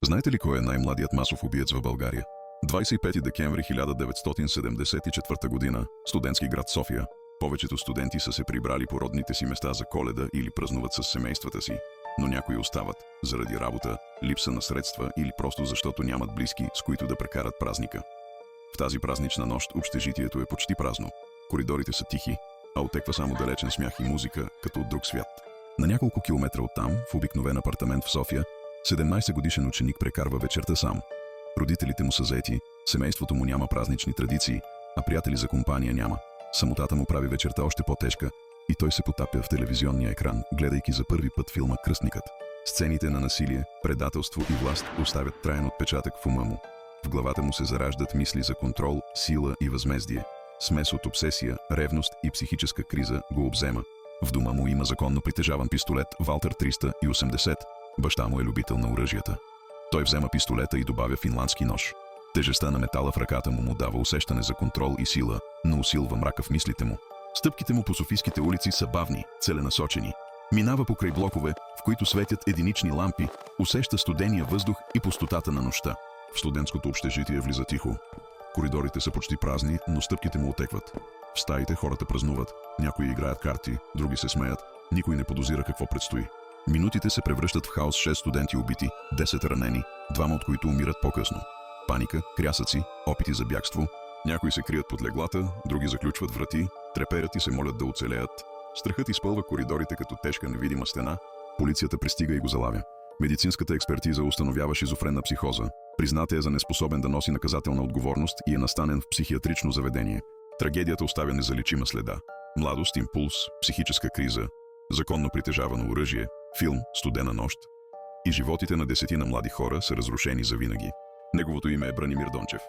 Знаете ли кой е най-младият масов убиец в България? 25 декември 1974 година, студентски град София. Повечето студенти са се прибрали по родните си места за Коледа или празнуват с семействата си, но някои остават заради работа, липса на средства или просто защото нямат близки, с които да прекарат празника. В тази празнична нощ общежитието е почти празно. Коридорите са тихи, а отеква само далечен смях и музика, като от друг свят. На няколко километра оттам, в обикновен апартамент в София, 17-годишен ученик прекарва вечерта сам. Родителите му са заети, семейството му няма празнични традиции, а приятели за компания няма. Самотата му прави вечерта още по-тежка и той се потапя в телевизионния екран, гледайки за първи път филма «Кръстникът». Сцените на насилие, предателство и власт оставят траен отпечатък в ума му. В главата му се зараждат мисли за контрол, сила и възмездие. Смес от обсесия, ревност и психическа криза го обзема. В дома му има законно притежаван пистолет Валтер 380. Баща му е любител на оръжията. Той взема пистолета и добавя финландски нож. Тежестта на метала в ръката му дава усещане за контрол и сила, но усилва мрака в мислите му. Стъпките му по софийските улици са бавни, целенасочени. Минава покрай блокове, в които светят единични лампи, усеща студения въздух и пустотата на нощта. В студентското общежитие влиза тихо. Коридорите са почти празни, но стъпките му отекват. В стаите хората празнуват, някои играят карти, други се смеят, никой не подозира какво предстои. Минутите се превръщат в хаос. 6 студенти убити, 10 ранени, 2 от които умират по-късно. Паника, крясъци, опити за бягство. Някои се крият под леглата, други заключват врати, треперят и се молят да оцелеят. Страхът изпълва коридорите като тежка невидима стена. Полицията пристига и го залавя. Медицинската експертиза установява шизофренна психоза. Призната е за неспособен да носи наказателна отговорност и е настанен в психиатрично заведение. Трагедията оставя незаличима следа. Младост, импулс, психическа криза, законно притежавано оръжие, филм «Студена нощ» и животите на десетина млади хора са разрушени завинаги. Неговото име е Бранимир Дончев.